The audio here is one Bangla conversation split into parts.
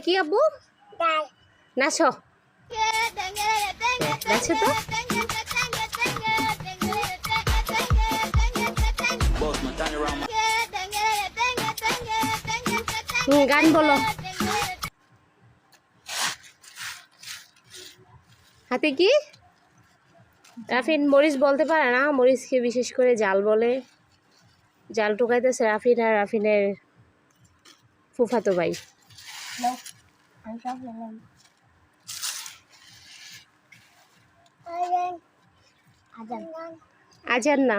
কি আব্বু? নাচো নাচো তো। গান বলো। হাতে কি? রাফিন মরিচ বলতে পারে না, মরিচকে বিশেষ করে জাল বলে। জাল টুকাইতেছে রাফিন আর রাফিনের ফুফাতো ভাই। আজান না,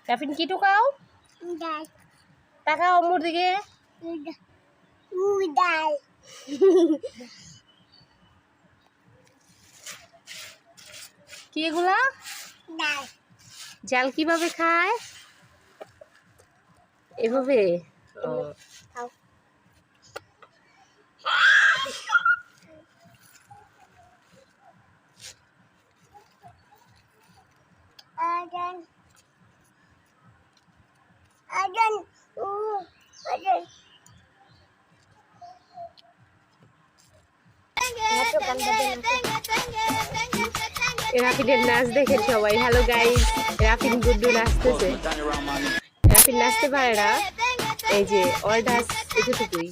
রাফিন কি টুকাও? তাকাও আম্মুর দিকে। কি এগুলা? জাল কিভাবে খায়? এভাবে। রাফিনের নাচ দেখেন সবাই। হ্যালো গাইস, রাফিন গুড্ডু নাচতেছে। রাফিন নাচতে পারে না, এই যে ওর নাচ এতটুকুই।